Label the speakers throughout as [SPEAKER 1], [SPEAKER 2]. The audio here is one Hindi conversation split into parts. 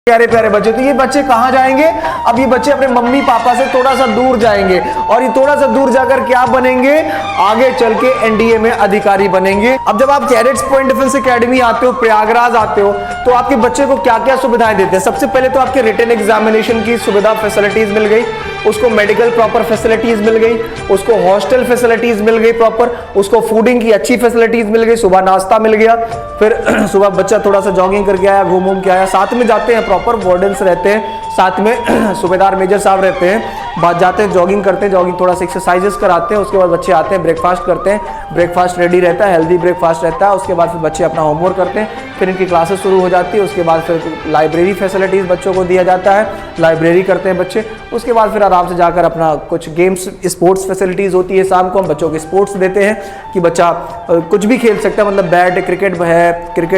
[SPEAKER 1] प्यारे प्यारे बच्चे, तो ये बच्चे कहाँ जाएंगे? अब ये बच्चे अपने मम्मी पापा से थोड़ा सा दूर जाएंगे और ये थोड़ा सा दूर जाकर क्या बनेंगे? आगे चल के एनडीए में अधिकारी बनेंगे। अब जब आप कैडेट्स पॉइंट डिफेंस एकेडमी आते हो, प्रयागराज आते हो, तो आपके बच्चे को क्या क्या सुविधाएं देते हैं? सबसे पहले तो आपके रिटन एग्जामिनेशन की सुविधा फैसिलिटीज मिल गई, उसको मेडिकल प्रॉपर फैसिलिटीज मिल गई, उसको हॉस्टल फैसिलिटीज मिल गई प्रॉपर, उसको फूडिंग की अच्छी फैसिलिटीज मिल गई, सुबह नाश्ता मिल गया, फिर सुबह बच्चा थोड़ा सा जॉगिंग करके आया, घूम के आया, साथ में जाते हैं प्रॉपर वार्डन्स रहते हैं, साथ में सूबेदार मेजर साहब रहते हैं, बाद जाते हैं जॉगिंग करते हैं, जॉगिंग थोड़ा सा एक्सरसाइजेस कराते हैं, उसके बाद बच्चे आते हैं ब्रेकफास्ट करते हैं, ब्रेकफास्ट रेडी रहता है, हेल्दी ब्रेकफास्ट रहता है, उसके बाद फिर बच्चे अपना होमवर्क करते हैं, फिर इनकी क्लासेस शुरू हो जाती है, उसके बाद फिर लाइब्रेरी फैसिलिटीज बच्चों को दिया जाता है, लाइब्रेरी करते हैं बच्चे, उसके बाद फिर आराम से जाकर अपना कुछ गेम्स स्पोर्ट्स फैसिलिटीज होती है, शाम को हम बच्चों को स्पोर्ट्स देते हैं कि बच्चा कुछ भी खेल सकता है, मतलब बैट क्रिकेट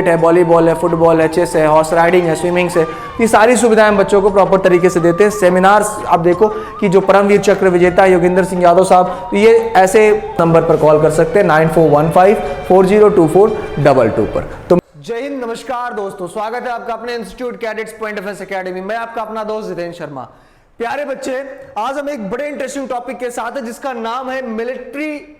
[SPEAKER 1] है, वॉलीबॉल है, फुटबॉल है, चेस है, हॉर्स राइडिंग है, स्विमिंग है, ये सारी सुविधाएं बच्चों को प्रॉपर तरीके से देते हैं। सेमिनार्स आप देखो कि जो परमवीर चक्र विजेता योगेंद्र सिंह यादव साहब, तो ये ऐसे नंबर पर कॉल कर सकते हैं 9415402422 पर। तो जय हिंद, नमस्कार दोस्तों, स्वागत है आपका अपने institute cadets point defence academy. मैं आपका अपना दोस्त जितेंद्र शर्मा। प्यारे बच्चे, आज हम एक बड़े इंटरेस्टिंग टॉपिक के साथ है जिसका नाम है मिलिट्री,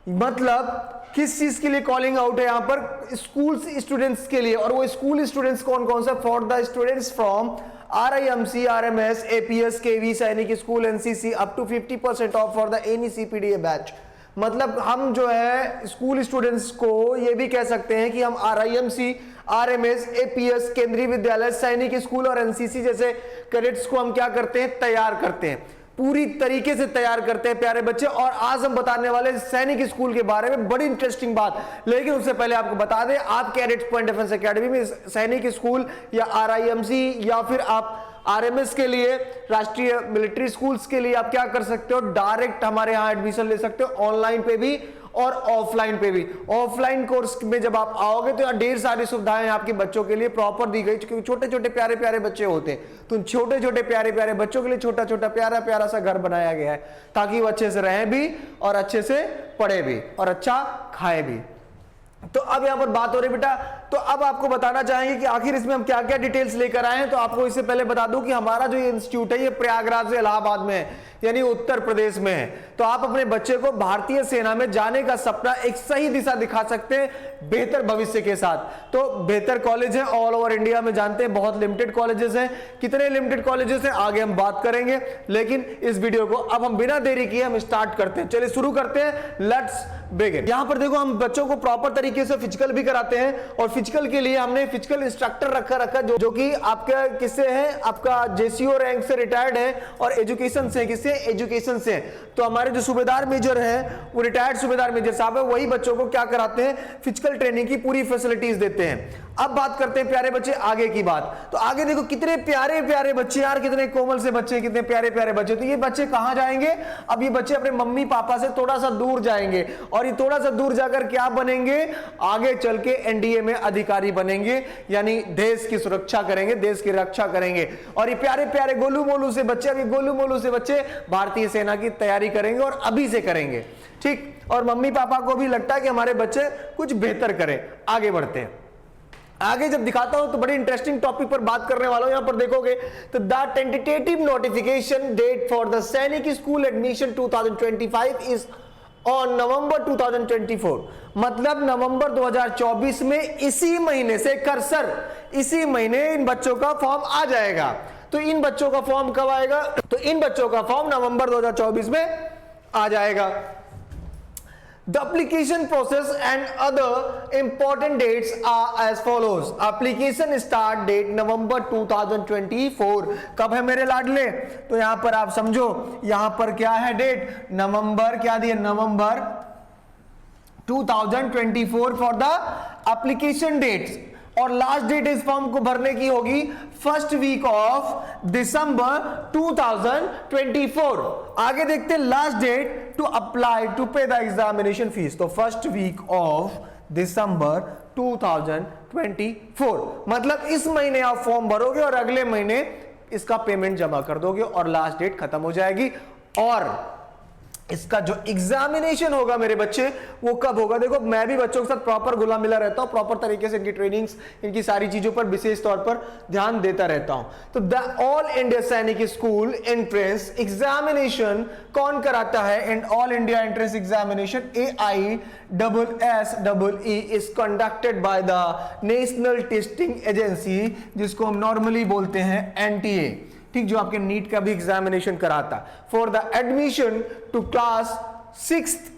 [SPEAKER 1] मतलब किस चीज के लिए कॉलिंग आउट है यहाँ पर? स्कूल स्टूडेंट्स के लिए। और वो स्कूल स्टूडेंट्स कौन कौन सा? For the students from RIMC, RMS, APS, KV, Sainik school, NCC up to 50% of for the any CPDA batch. मतलब हम जो है स्कूल स्टूडेंट्स को ये भी कह सकते हैं कि हम RIMC, RMS, APS, केंद्रीय विद्यालय, सैनिक स्कूल और NCC जैसे कैडेट्स को हम क्या करते हैं? तैयार करते हैं, पूरी तरीके से तैयार करते हैं प्यारे बच्चे। और आज हम बताने वाले सैनिक स्कूल के बारे में बड़ी इंटरेस्टिंग बात। लेकिन उससे पहले आपको बता दें, आप कैडेट्स पॉइंट डिफेंस एकेडमी में सैनिक स्कूल या RIMC या फिर आप RMS के लिए, राष्ट्रीय मिलिट्री स्कूल्स के लिए आप क्या कर सकते हो? डायरेक्ट हमारे यहाँ एडमिशन ले सकते हो, ऑनलाइन पे भी और ऑफलाइन पे भी। ऑफलाइन कोर्स में जब आप आओगे तो यहाँ ढेर सारी सुविधाएं आपके बच्चों के लिए प्रॉपर दी गई, क्योंकि छोटे छोटे प्यारे प्यारे बच्चे होते हैं, तो छोटे छोटे प्यारे प्यारे बच्चों के लिए छोटा छोटा प्यारा प्यारा सा घर बनाया गया है ताकि वो अच्छे से रहें भी और अच्छे से पढ़े भी और अच्छा खाए भी। तो अब यहां पर बात हो रही बेटा, तो अब आपको बताना चाहेंगे कि आखिर इसमें हम क्या क्या डिटेल्स लेकर आए हैं। तो आपको इससे पहले बता दूं कि हमारा जो ये इंस्टीट्यूट है ये प्रयागराज से इलाहाबाद में है, यानी उत्तर प्रदेश में है। तो आप अपने बच्चे को भारतीय सेना में जाने का सपना एक सही दिशा दिखा सकते हैं बेहतर भविष्य के साथ। तो बेहतर कॉलेज है ऑल ओवर इंडिया में, जानते हैं बहुत लिमिटेड कॉलेजेस हैं। कितने लिमिटेड कॉलेजेस हैं आगे हम बात करेंगे, लेकिन इस वीडियो को अब हम बिना देरी किए हम स्टार्ट करते हैं। चलिए शुरू करते हैं, लेट्स बिगिन। यहां पर देखो हम बच्चों को प्रॉपर तरीके से फिजिकल भी कराते हैं, और फिजिकल के लिए हमने फिजिकल इंस्ट्रक्टर रखा जो कि आपका किससे है? आपका JCO रैंक से रिटायर्ड है और एजुकेशन से, किससे? एजुकेशन से। तो हमारे जो सूबेदार मेजर हैं वो रिटायर्ड सूबेदार मेजर साहब है, वही बच्चों को क्या कराते हैं? फिजिकल ट्रेनिंग की पूरी फैसिलिटीज देते हैं। अब बात करते हैं प्यारे बच्चे आगे की बात। तो आगे देखो कितने प्यारे प्यारे बच्चे यार, कितने कोमल से बच्चे, कितने प्यारे प्यारे बच्चे। तो ये बच्चे कहां जाएंगे? अब ये बच्चे अपने मम्मी पापा से थोड़ा सा दूर जाएंगे, और ये थोड़ा सा दूर जाकर क्या बनेंगे? आगे चल के NDA में अधिकारी बनेंगे, यानी देश की सुरक्षा करेंगे, देश की रक्षा करेंगे। और ये प्यारे प्यारे गोलू मोलू से बच्चे, अभी गोलू मोलू से बच्चे भारतीय सेना की तैयारी करेंगे और अभी से करेंगे, ठीक। और मम्मी पापा को भी लगता है कि हमारे बच्चे कुछ बेहतर करें। आगे बढ़ते हैं, आगे जब दिखाता हूं तो बड़ी इंटरेस्टिंग टॉपिक पर बात करने वाला हूं। यहां पर देखोगे तो the tentative notification date for the Sainik school admission 2025 is on November 2024। मतलब नवंबर 2024 में इसी महीने से कर्सर, इसी महीने इन बच्चों का फॉर्म आ जाएगा। तो इन बच्चों का फॉर्म कब आएगा? तो इन बच्चों का फॉर्म नवंबर 2024 में आ जाएगा। The application process and other important dates are as follows. Application start date November 2024। कब है मेरे लाडले? तो यहां पर आप समझो, यहां पर क्या है डेट? नवंबर, क्या दिया? नवंबर 2024 फॉर द एप्लीकेशन डेट्स। और लास्ट डेट इस फॉर्म को भरने की होगी फर्स्ट वीक ऑफ दिसंबर 2024। आगे देखते हैं last date to apply to pay the examination fees. तो फर्स्ट वीक ऑफ दिसंबर 2024, मतलब इस महीने आप फॉर्म भरोगे और अगले महीने इसका पेमेंट जमा कर दोगे और लास्ट डेट खत्म हो जाएगी। और इसका जो एग्जामिनेशन होगा मेरे बच्चे वो कब होगा? देखो मैं भी बच्चों के साथ प्रॉपर घुला मिला रहता हूं, प्रॉपर तरीके से इनकी ट्रेनिंग्स, इनकी सारी चीजों पर विशेष तौर पर ध्यान देता रहता हूं। तो the all India Sainik school entrance examination कौन कराता है? And all India entrance examination AISSEE is conducted by the national testing agency, जिसको हम नॉर्मली बोलते हैं NTA, ठीक, जो आपके नीट का भी एग्जामिनेशन कराता। For the admission to class 6th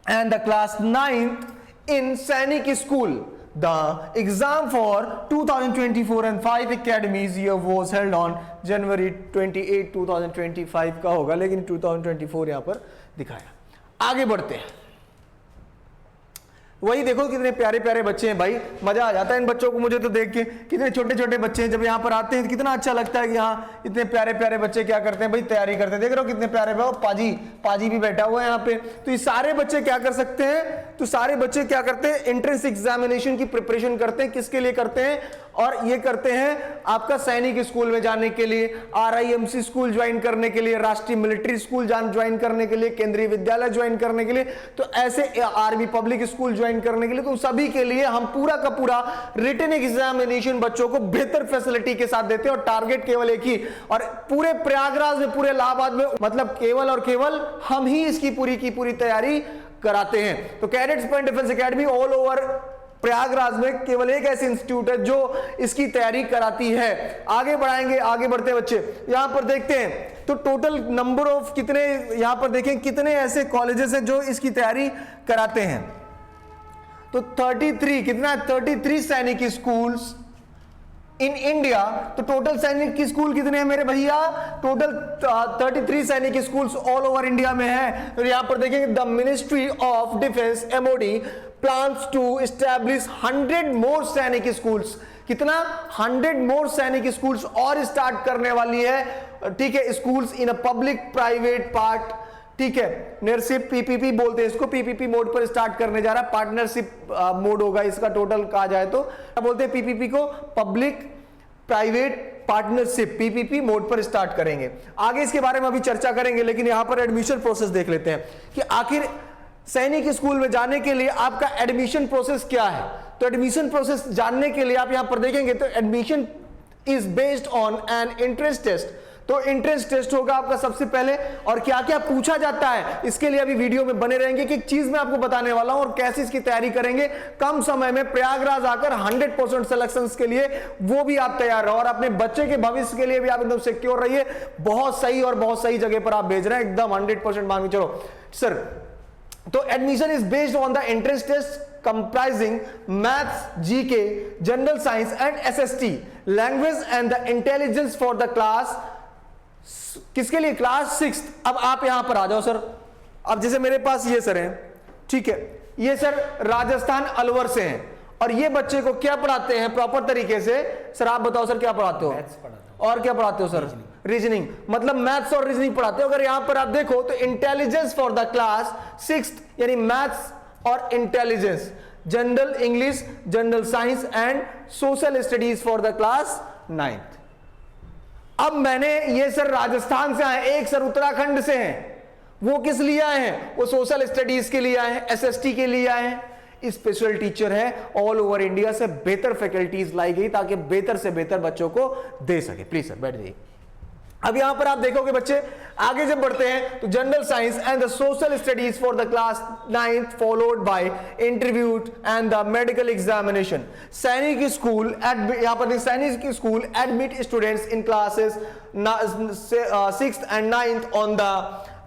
[SPEAKER 1] and the class 9th in Sainik school, the exam for 2024 and 5 academies year was held on January 28, 2025 का होगा, लेकिन 2024 यहां पर दिखाया। आगे बढ़ते हैं, वही देखो कितने प्यारे प्यारे बच्चे हैं भाई, मजा आ जाता है इन बच्चों को मुझे तो देख के। कितने छोटे छोटे बच्चे हैं, जब यहाँ पर आते हैं तो कितना अच्छा लगता है कि हाँ इतने प्यारे प्यारे बच्चे क्या करते हैं भाई, तैयारी करते हैं। देख रहे हो कितने प्यारे पाजी पाजी भी बैठा हुआ है यहाँ पे। तो ये सारे बच्चे क्या कर सकते हैं? तो सारे बच्चे क्या करते हैं? एंट्रेंस एग्जामिनेशन की प्रिपरेशन करते हैं। किसके लिए करते हैं? और ये करते हैं आपका सैनिक स्कूल में जाने के लिए, RIMC स्कूल ज्वाइन करने के लिए, राष्ट्रीय मिलिट्री स्कूल ज्वाइन करने के लिए, केंद्रीय विद्यालय ज्वाइन करने के लिए, तो ऐसे आर्मी पब्लिक स्कूल ज्वाइन करने के लिए, तो सभी के लिए हम पूरा का पूरा रिटन एग्जामिनेशन बच्चों को बेहतर फैसिलिटी के साथ देते हैं। और टारगेट केवल एक ही, और पूरे प्रयागराज में, पूरे इलाहाबाद में, मतलब केवल और केवल हम ही इसकी पूरी की पूरी तैयारी कराते हैं। तो cadets point defence academy all over Prayagraj में केवल एक ऐसी इंस्टीट्यूट है जो इसकी तैयारी कराती है। आगे बढ़ाएंगे, आगे बढ़ते हैं बच्चे, यहां पर देखते हैं तो टोटल नंबर ऑफ कितने, यहां पर देखें कितने ऐसे कॉलेजेस हैं जो इसकी तैयारी कराते हैं। तो 33, कितना है? 33 सैनिक स्कूल्स इन इंडिया। तो टोटल सैनिक स्कूल कितने हैं मेरे भैया? टोटल 33 सैनिक स्कूल्स ऑल ओवर इंडिया में है। तो यहां पर देखेंगे the ministry of defence MOD plans to establish 100 more सैनिक स्कूल्स। कितना? 100 more सैनिक स्कूल्स और स्टार्ट करने वाली है, ठीक है, schools in a public private part, ठीक है, पार्टनरशिप PPP बोलते हैं इसको, PPP मोड पर स्टार्ट करने जा रहा है, पार्टनरशिप मोड होगा इसका टोटल कहा जाए तो। क्या बोलते हैं PPP को? Public private partnership, PPP mode पर स्टार्ट करेंगे। आगे इसके बारे में अभी चर्चा करेंगे, लेकिन यहां पर एडमिशन प्रोसेस देख लेते हैं कि आखिर सैनिक स्कूल में जाने के लिए आपका एडमिशन प्रोसेस क्या है। तो एडमिशन प्रोसेस जानने के लिए आप यहां पर देखेंगे तो admission is based on an entrance test. तो एंट्रेंस टेस्ट होगा आपका सबसे पहले, और क्या क्या पूछा जाता है इसके लिए अभी वीडियो में बने रहेंगे कि एक चीज मैं आपको बताने वाला हूं और कैसे इसकी तैयारी करेंगे। कम समय में प्रयागराज आकर 100% सिलेक्शंस के लिए वो भी आप तैयार रहो, और अपने बच्चे के भविष्य के लिए भी आप एकदम सिक्योर रहिए। बहुत सही और बहुत सही जगह पर आप भेज रहे हैं, एकदम 100% मान के चलो सर। तो admission is based on the entrance test comprising maths, GK, general science and SST, language and the intelligence for the class, किसके लिए? क्लास 6। अब आप यहां पर आ जाओ सर। अब जैसे मेरे पास ये सर हैं, ठीक है, ये सर राजस्थान अलवर से हैं, और ये बच्चे को क्या पढ़ाते हैं प्रॉपर तरीके से? सर आप बताओ सर क्या पढ़ाते हो? और क्या पढ़ाते हो सर? रीजनिंग, मतलब मैथ्स और रीजनिंग पढ़ाते हो। अगर यहां पर आप देखो तो intelligence for the class 6th, यानी मैथ्स और intelligence, general English, general science and social studies for the class 9th। अब मैंने ये सर राजस्थान से आए, एक सर उत्तराखंड से हैं, वो किस लिए आए हैं? वो सोशल स्टडीज के लिए आए हैं, SST के लिए आए हैं। स्पेशल टीचर है, ऑल ओवर इंडिया से बेहतर फैकल्टीज लाई गई ताकि बेहतर से बेहतर बच्चों को दे सके। प्लीज सर बैठ जाइए। अब यहां पर आप देखोगे बच्चे, आगे जब बढ़ते हैं तो general science and the social studies for the class 9th followed by interview and the medical examination. सैनिक स्कूल यहां पर सैनिक school admit students in classes 6th and 9th on the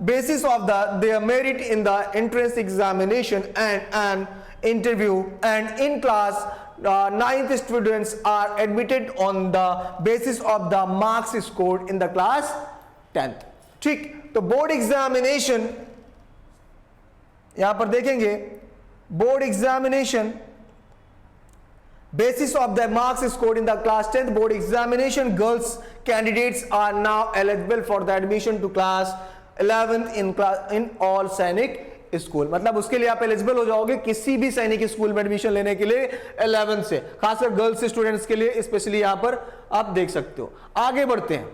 [SPEAKER 1] basis of their merit in the entrance examination and an interview, and in class 9th students are admitted on the basis of the marks scored in the class 10th। ठीक, तो बोर्ड एग्जामिनेशन यहां पर देखेंगे, board examination basis of the marks scored in the class 10th board examination, girls candidates are now eligible for the admission to class 11th in all सैनिक स्कूल। मतलब उसके लिए आप एलिजिबल हो जाओगे किसी भी सैनिक स्कूल में एडमिशन लेने के लिए 11th से, खासकर गर्ल्स स्टूडेंट्स के लिए स्पेशली यहां पर आप देख सकते हो। आगे बढ़ते हैं,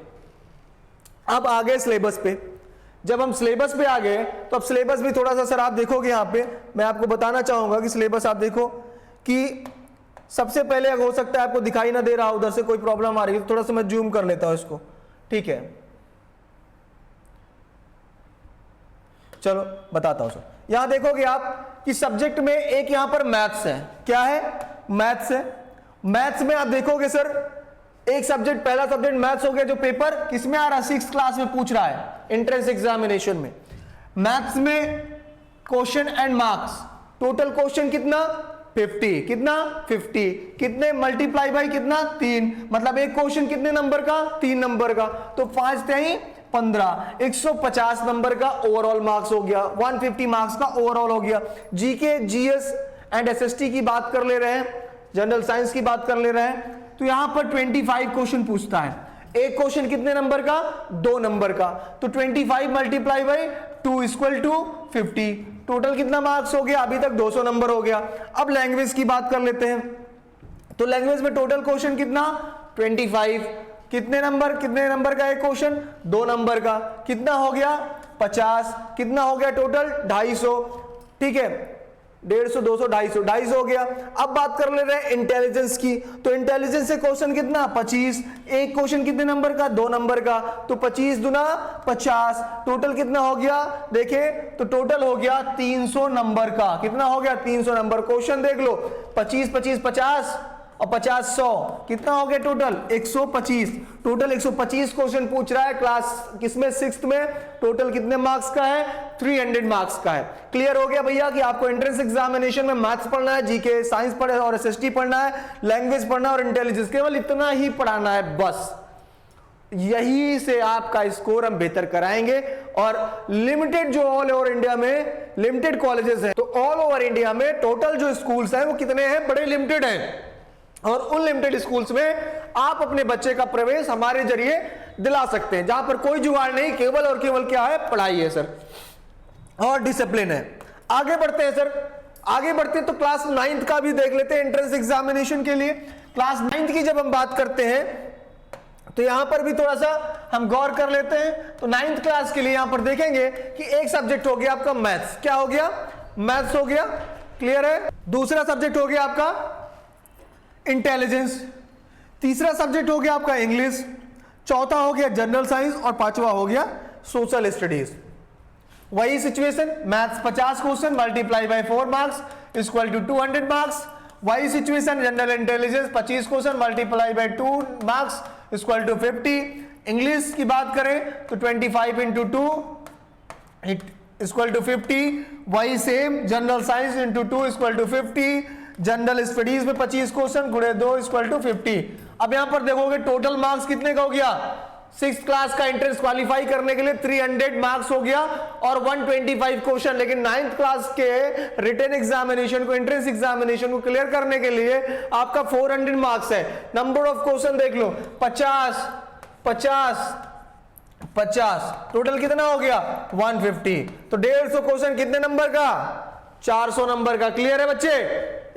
[SPEAKER 1] अब आगे सिलेबस पे जब हम सिलेबस पे आ गए तो अब सिलेबस भी थोड़ा सा सर आप देखोगे, यहाँ पे मैं आपको बताना चाहूंगा कि सिलेबस आप देखो कि सबसे पहले हो सकता है आपको दिखाई ना दे रहा, उधर से कोई प्रॉब्लम आ रही है, तो थोड़ा सा मैं जूम कर लेता हूं इसको, ठीक है। चलो बताता हूं सर, यहां देखोगे आप कि सब्जेक्ट में एक यहां पर मैथ्स है, क्या है, मैथ्स है। मैथ्स में आप देखोगे सर एक सब्जेक्ट, पहला सब्जेक्ट मैथ्स हो गया, जो पेपर किसमें आ रहा है, 6th क्लास में पूछ रहा है एंट्रेंस एग्जामिनेशन में। मैथ्स में question and marks, total question कितना 50, कितना 50, कितने मल्टीप्लाई बाई कितना 3, मतलब एक क्वेश्चन कितने नंबर का 3 नंबर का, तो 5 3 15, 150 नंबर का ओवरऑल मार्क्स हो गया, 150 मार्क्स का ओवरऑल हो गया। जीके, जीएस एंड एसएसटी की बात कर ले रहे हैं, जनरल साइंस की बात कर ले रहे हैं, तो यहां पर 25 क्वेश्चन पूछता है। एक क्वेश्चन कितने नंबर का 2 नंबर का, तो 25 multiply by 2 equal to 50, total कितना मार्क्स हो गया, अभी तक 200 नंबर हो गया। अब लैंग्वेज की बात कर लेते हैं, तो लैंग्वेज में टोटल क्वेश्चन कितना 25, कितने नंबर का एक क्वेश्चन 2 नंबर का, कितना हो गया 50, कितना हो गया टोटल 250, ठीक है, 150 200 250 हो गया। अब बात कर ले रहे हैं इंटेलिजेंस की, तो इंटेलिजेंस से क्वेश्चन कितना 25, एक क्वेश्चन कितने नंबर का 2 नंबर का, तो 25 दूना 50, टोटल कितना हो गया देखें, तो टोटल हो गया 300 नंबर का, कितना हो गया 300 नंबर। क्वेश्चन देख लो 25 25 50 और 50 100, कितना हो गया टोटल 125, टोटल 125 क्वेश्चन पूछ रहा है क्लास किसमें 6th में, टोटल कितने मार्क्स का है 300 मार्क्स का है। क्लियर हो गया भैया कि आपको एंट्रेंस एग्जामिनेशन में मैथ्स पढ़ना है, जीके साइंस पढ़ना और एसएसटी पढ़ना है, लैंग्वेज पढ़ना और इंटेलिजेंस, केवल इतना ही पढ़ाना है बस, यही से आपका स्कोर हम बेहतर कराएंगे। और लिमिटेड जो ऑल ओवर इंडिया में लिमिटेड कॉलेजेस हैं, तो ऑल ओवर इंडिया में टोटल जो स्कूल्स हैं वो कितने हैं, बड़े लिमिटेड हैं, और उन लिमिटेड स्कूल्स में आप अपने बच्चे का प्रवेश हमारे जरिए दिला सकते हैं, जहां पर कोई जुगाड़ नहीं, केवल और केवल क्या है, पढ़ाई है सर और डिसिप्लिन है। आगे बढ़ते हैं सर, आगे बढ़ते हैं तो क्लास 9th का भी देख लेते हैं एंट्रेंस एग्जामिनेशन के लिए। क्लास 9th की जब हम बात करते हैं तो यहां पर भी थोड़ा सा हम गौर कर लेते हैं। तो 9th क्लास के लिए यहां पर देखेंगे कि एक सब्जेक्ट हो गया आपका मैथ्स, क्या हो गया, मैथ्स हो गया, क्लियर है। दूसरा सब्जेक्ट हो गया आपका इंटेलिजेंस, तीसरा सब्जेक्ट हो गया आपका इंग्लिश, चौथा हो गया जनरल साइंस और पांचवा हो गया सोशल स्टडीज। वही situation, maths 50 question multiply by 4 marks equal to 200 marks. वही situation general intelligence 25 question multiply by 2 marks equal to 50। English की बात करें तो 25 इंटू 2 इक्वल टू 50। वही same general science into 2 equal to 50। General studies में 25 क्वेश्चन गुणे 2 इक्वल टू 50। अब यहां पर देखोगे टोटल मार्क्स कितने का हो गया, 6th क्लास का एंट्रेंस क्वालिफाई करने के लिए 300 मार्क्स हो गया और 125 क्वेश्चन। लेकिन 9th क्लास के रिटन एग्जामिनेशन को, एंट्रेंस एग्जामिनेशन को क्लियर करने के लिए आपका 400 मार्क्स है। नंबर ऑफ क्वेश्चन देख लो 50 50 50, टोटल कितना हो गया 150। तो 150 क्वेश्चन कितने नंबर का, 400 नंबर का। क्लियर है बच्चे,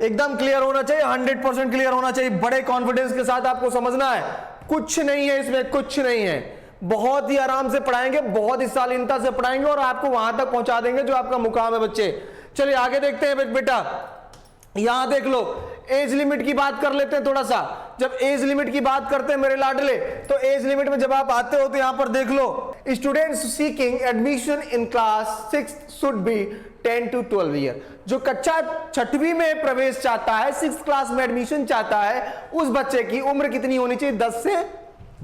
[SPEAKER 1] एकदम क्लियर होना चाहिए, 100% क्लियर होना चाहिए। बड़े कॉन्फिडेंस के साथ आपको समझना है, कुछ नहीं है इसमें, कुछ नहीं है, बहुत ही आराम से पढ़ाएंगे, बहुत ही शालीनता से पढ़ाएंगे और आपको वहां तक पहुंचा देंगे जो आपका मुकाम है बच्चे। चलिए आगे देखते हैं बेटा, यहां देख लो एज लिमिट की बात कर लेते हैं थोड़ा सा। जब एज लिमिट की बात करते हैं मेरे लाडले, तो एज लिमिट में जब आप आते हो तो यहां पर देख लो, students seeking admission in class 6 should be 10 to 12 year. जो कक्षा 6वीं में प्रवेश चाहता है, 6th क्लास में एडमिशन चाहता है, उस बच्चे की उम्र कितनी होनी चाहिए, 10 से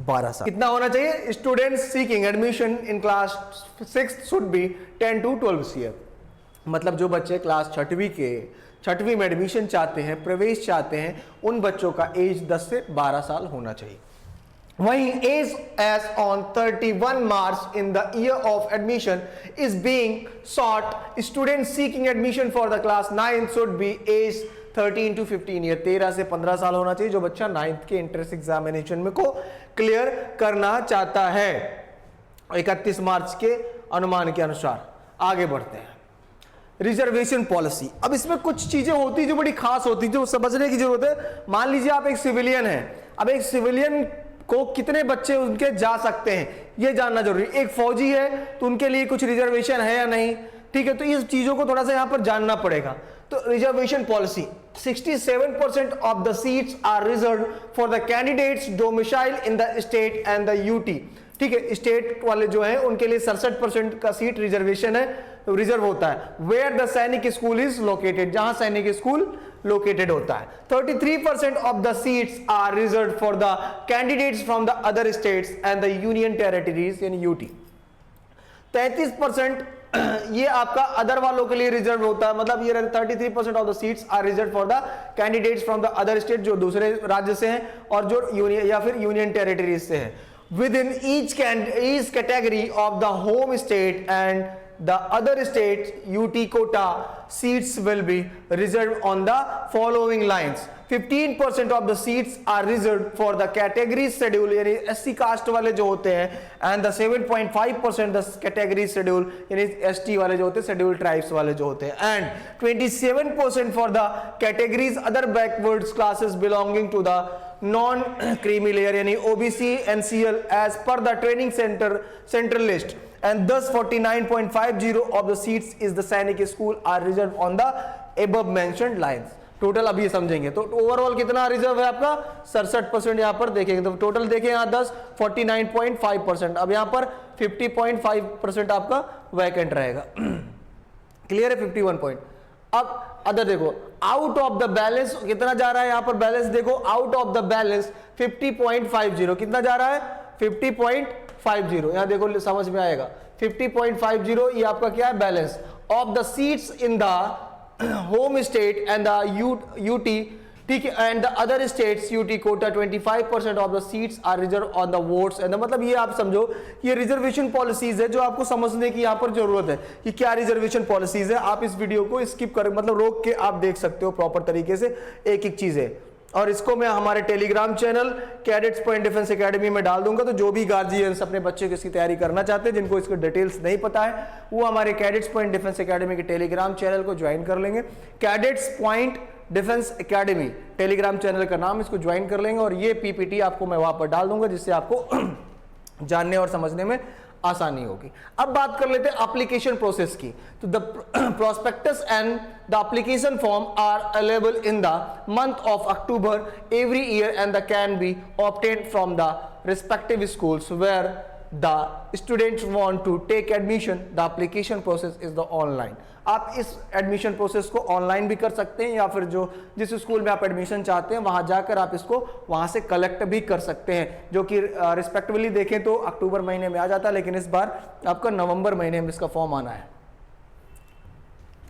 [SPEAKER 1] 12 साल। कितना होना चाहिए, students seeking admission in class 6 should be 10 to 12 year. मतलब जो बच्चे क्लास 6वीं में एडमिशन चाहते हैं, प्रवेश चाहते हैं, उन बच्चों का एज 10 से 12 साल होना चाहिए। वहीं age age on 31 March in the year of admission is being sought, student seeking admission for the class 9 should be age 13 to 15 year. 13 से 15 साल होना चाहिए जो बच्चा 9th के एंट्रेंस एग्जामिनेशन में को क्लियर करना चाहता है 31 मार्च के अनुमान के अनुसार। आगे बढ़ते हैं, रिजर्वेशन पॉलिसी। अब इसमें कुछ चीजें होती जो बड़ी खास होती, जो समझने की जरूरत है। मान लीजिए आप एक सिविलियन हैं, अब एक सिविलियन को कितने बच्चे उनके जा सकते हैं, ये जानना जरूरी। एक फौजी है तो उनके लिए कुछ रिजर्वेशन है या नहीं, ठीक है, तो इस चीजों को थोड़ा सा यहां पर जानना पड़ेगा। तो reservation policy, 67% of the seats are reserve for the candidates domicile in the state and the UT, ठीक है, स्टेट वाले जो हैं उनके लिए 67% का सीट रिजर्वेशन है, रिजर्व होता है। Where the Sainik school is located, जहां सैनिक स्कूल लोकेटेड होता है। 33% of the seats are reserve for the candidates from the other states and the union territories in UT. 33% ये आपका अदर वालों के लिए रिजर्व होता है, मतलब ये 33% of the seats are reserve for the candidates from the other state, जो दूसरे राज्य से हैं और जो यूनियन या फिर यूनियन टेरिटरीज से हैं। Within each category of the home state and the other states UT quota seats will be reserved on the following lines. 15% of the seats are reserved for the category schedule, यानी SC कास्ट वाले जो होते हैं, and the 7.5% the category schedule यानी ST वाले जो होते हैं, scheduled tribes वाले जो होते हैं, and 27% for the categories other backwards classes belonging to the non creamy layer यानी OBC NCL as per the training central list, and thus 49.50 of the seats is the Sainik school are reserve on the above mentioned lines. Total अब ये समझेंगे तो ओवरऑल कितना रिजर्व है आपका 67%, यहां पर देखेंगे तो टोटल देखें यहां 10 49.5%, अब यहां पर 50.5% आपका वैकेंट रहेगा। क्लियर है 51 पॉइंट। अब अदर देखो, आउट ऑफ द बैलेंस कितना जा रहा है, यहां पर बैलेंस देखो, आउट ऑफ द बैलेंस 50.50 कितना जा रहा है 50.50, यहां देखो समझ में आएगा 50.50 ये आपका क्या है balance of the seats in the home state and the UT, ठीक है, and the other states UT quota 25% of the seats are reserve on the votes and मतलब ये आप समझो ये रिजर्वेशन पॉलिसीज है जो आपको समझने की यहाँ पर जरूरत है कि क्या रिजर्वेशन पॉलिसीज है। आप इस वीडियो को स्किप कर मतलब रोक के आप देख सकते हो प्रॉपर तरीके से एक एक चीजें, और इसको मैं हमारे Telegram channel cadets point defence academy में डाल दूंगा। तो जो भी गार्जियंस अपने बच्चे की इसकी तैयारी करना चाहते हैं, जिनको इसके डिटेल्स नहीं पता है, वो हमारे कैडेट्स पॉइंट डिफेंस एकेडमी के टेलीग्राम चैनल को ज्वाइन कर लेंगे। Cadets point defence academy Telegram channel का नाम, इसको ज्वाइन कर लेंगे और ये पीपीटी आपको मैं वहां पर डाल दूंगा जिससे आपको जानने और समझने में आसानी होगी। अब बात कर लेते हैं एप्लीकेशन प्रोसेस की। तो the prospectus and the application form are available in the month of October every year and the can be obtained from the respective schools where the students want to take admission. The application process is the online. आप इस एडमिशन प्रोसेस को ऑनलाइन भी कर सकते हैं या फिर जो जिस स्कूल में आप एडमिशन चाहते हैं वहां जाकर आप इसको वहां से कलेक्ट भी कर सकते हैं, जो कि रिस्पेक्टिवली देखें तो अक्टूबर महीने में आ जाता है, लेकिन इस बार आपका नवंबर महीने में इसका फॉर्म आना है।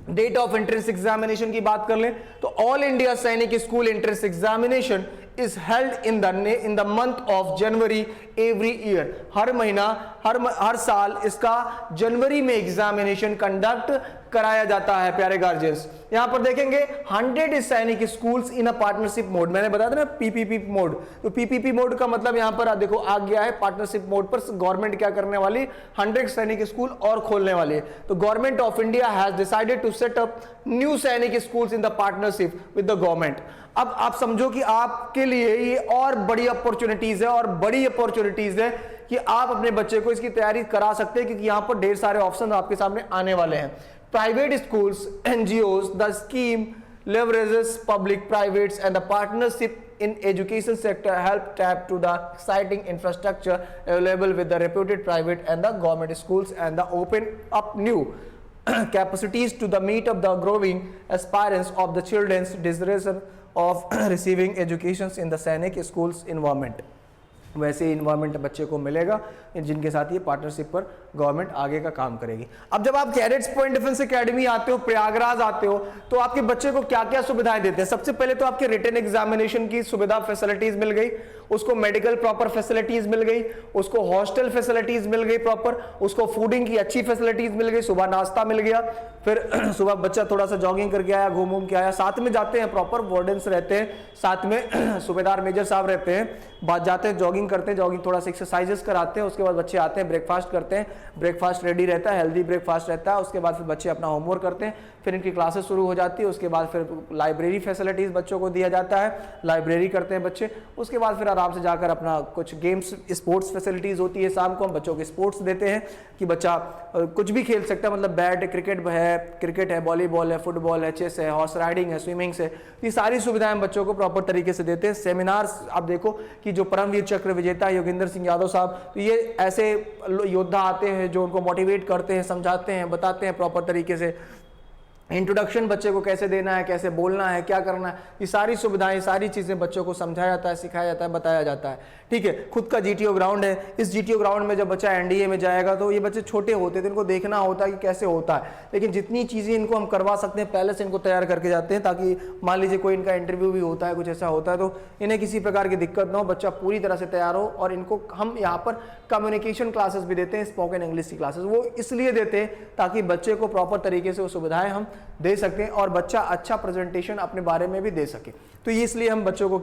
[SPEAKER 1] डेट ऑफ एंट्रेंस एग्जामिनेशन की बात कर लें तो all India Sainik school entrance examination is held in the month of January every year. हर महीना हर साल इसका जनवरी में एग्जामिनेशन कंडक्ट कराया जाता है। प्यारे गार्जियंस, यहां पर देखेंगे 100 सैनिक schools in a partnership mode. मैंने बताया था ना पीपीपी मोड, तो पीपीपी मोड का मतलब यहां पर देखो आ गया है पार्टनरशिप मोड पर गवर्नमेंट क्या करने वाली 100 सैनिक स्कूल और खोलने वाली है। तो government of India has decided to set up new Sainik schools in the partnership with the government. अब आप समझो कि आपके लिए ये और बड़ी अपॉर्चुनिटीज है और बड़ी अपॉर्चुनिटीज है कि आप अपने बच्चे को इसकी तैयारी करा सकते हैं, क्योंकि यहां पर ढेर सारे ऑप्शन आपके सामने आने वाले हैं। Private schools, NGOs, the scheme leverages public, privates and the partnership in education sector help tap to the exciting infrastructure available with the reputed private and the government schools and the open up new capacities to the meet of the growing aspirants of the children's desires of receiving educations in the सैनिक schools environment। वैसे इन्वायरमेंट बच्चे को मिलेगा जिनके साथ ये पार्टनरशिप पर गवर्नमेंट आगे का काम करेगी। अब जब आप कैडेट्स पॉइंट डिफेंस एकेडमी आते हो, प्रयागराज आते हो, तो आपके बच्चे को क्या क्या सुविधाएं देते हैं। सबसे पहले तो आपके रिटन एग्जामिनेशन की सुविधा फैसिलिटीज मिल गई, उसको मेडिकल प्रॉपर फैसिलिटीज मिल गई, उसको हॉस्टल फैसिलिटीज मिल गई प्रॉपर, उसको फूडिंग की अच्छी फैसिलिटीज मिल गई, सुबह नाश्ता मिल गया, फिर सुबह बच्चा थोड़ा सा जॉगिंग करके आया, घूम के आया, साथ में जाते हैं प्रॉपर वार्डन्स रहते हैं, साथ में सूबेदार मेजर साहब रहते हैं, बाद जाते हैं जॉगिंग करते हैं, जॉगिंग थोड़ा सा एक्सरसाइजेस कराते हैं, उसके बाद बच्चे आते हैं ब्रेकफास्ट करते हैं, ब्रेकफास्ट रेडी रहता है, हेल्दी ब्रेकफास्ट रहता है, उसके बाद फिर बच्चे अपना होमवर्क करते हैं, फिर इनकी क्लासेस शुरू हो जाती है, उसके बाद फिर लाइब्रेरी फैसिलिटीज बच्चों को दिया जाता है, लाइब्रेरी करते हैं बच्चे, उसके बाद फिर आराम से जाकर अपना कुछ गेम्स स्पोर्ट्स फैसिलिटीज़ होती है, शाम को हम बच्चों के स्पोर्ट्स देते हैं कि बच्चा कुछ भी खेल सकता है, मतलब बैट क्रिकेट है, वॉलीबॉल है, फुटबॉल है, चेस है, हॉर्स राइडिंग है, स्विमिंग से, ये सारी सुविधाएं हम बच्चों को प्रॉपर तरीके से देते हैं। सेमिनार्स आप देखो कि जो परमवीर चक्र विजेता योगेंद्र सिंह यादव साहब, तो ये ऐसे योद्धा आते हैं जो उनको मोटिवेट करते हैं, समझाते हैं, बताते हैं प्रॉपर तरीके से, इंट्रोडक्शन बच्चे को कैसे देना है, कैसे बोलना है, क्या करना है, ये सारी सुविधाएं, सारी चीज़ें बच्चों को समझाया जाता है, सिखाया जाता है, बताया जाता है। ठीक है, खुद का जीटीओ ग्राउंड है। इस जीटीओ ग्राउंड में जब बच्चा एनडीए में जाएगा तो ये बच्चे छोटे होते थे, इनको देखना होता है कि कैसे होता है, लेकिन जितनी चीज़ें इनको हम करवा सकते हैं पहले से इनको तैयार करके जाते हैं, ताकि मान लीजिए कोई इनका इंटरव्यू भी होता है, कुछ ऐसा होता है, तो इन्हें किसी प्रकार की दिक्कत ना हो, बच्चा पूरी तरह से तैयार हो। और इनको हम यहाँ पर कम्युनिकेशन क्लासेस भी देते हैं, स्पोकन इंग्लिश की क्लासेस, वो इसलिए देते हैं ताकि बच्चे को प्रॉपर तरीके से वो सुविधाएं हम दे सकते हैं और बच्चा अच्छा प्रेजेंटेशन अपने बारे में भी दे सके। तो ये इसलिए हम बच्चों को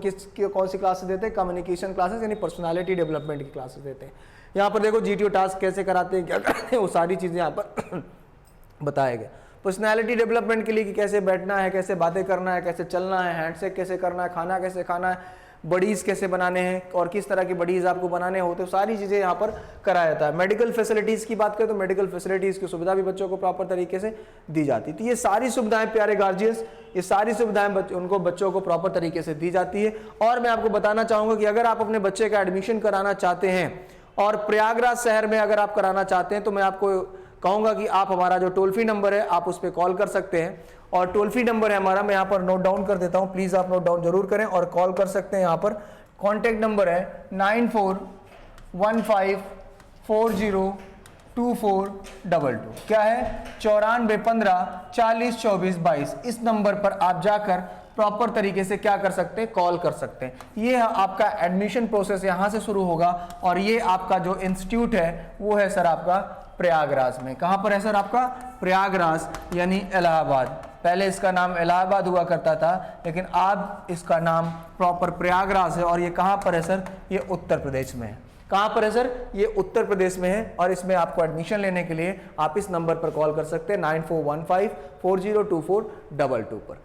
[SPEAKER 1] कौन सी क्लासेस देते हैं, कम्युनिकेशन क्लासेस यानी पर्सनालिटी डेवलपमेंट की क्लासेस देते हैं। यहाँ पर देखो जीटीओ टास्क कैसे कराते हैं, क्या करते हैं, वो सारी चीज़ें यहाँ पर बताया गया। पर्सनालिटी डेवलपमेंट के लिए कि कैसे बैठना है, कैसे बातें करना है, कैसे चलना है, हैंडशेक कैसे करना है, खाना कैसे खाना है, बडीज़ कैसे बनाने हैं और किस तरह की बडीज़ आपको बनाने होते हैं, सारी चीज़ें यहाँ पर कराया जाता है। मेडिकल फैसिलिटीज़ की बात करें तो मेडिकल फैसिलिटीज़ की सुविधा भी बच्चों को प्रॉपर तरीके से दी जाती है। तो ये सारी सुविधाएं प्यारे गार्जियंस, ये सारी सुविधाएं उनको बच्चों को प्रॉपर तरीके से दी जाती है। और मैं आपको बताना चाहूँगा कि अगर आप अपने बच्चे का एडमिशन कराना चाहते हैं और प्रयागराज शहर में अगर आप कराना चाहते हैं तो मैं आपको कहूँगा कि आप हमारा जो टोल फ्री नंबर है आप उस पर कॉल कर सकते हैं। और टोल फ्री नंबर है हमारा, मैं यहाँ पर नोट डाउन कर देता हूँ, प्लीज़ आप नोट डाउन जरूर करें और कॉल कर सकते हैं। यहाँ पर कॉन्टैक्ट नंबर है 9415402422। क्या है, 9415402422। इस नंबर पर आप जाकर प्रॉपर तरीके से क्या कर सकते हैं, कॉल कर सकते हैं। ये आपका एडमिशन प्रोसेस यहाँ से शुरू होगा और ये आपका जो इंस्टीट्यूट है वो है सर आपका प्रयागराज में। कहाँ पर है सर आपका, प्रयागराज यानी इलाहाबाद। पहले इसका नाम इलाहाबाद हुआ करता था लेकिन अब इसका नाम प्रॉपर प्रयागराज है। और ये कहाँ पर है सर, ये उत्तर प्रदेश में है। कहाँ पर है सर, ये उत्तर प्रदेश में है। और इसमें आपको एडमिशन लेने के लिए आप इस नंबर पर कॉल कर सकते हैं 9415402422 पर। तो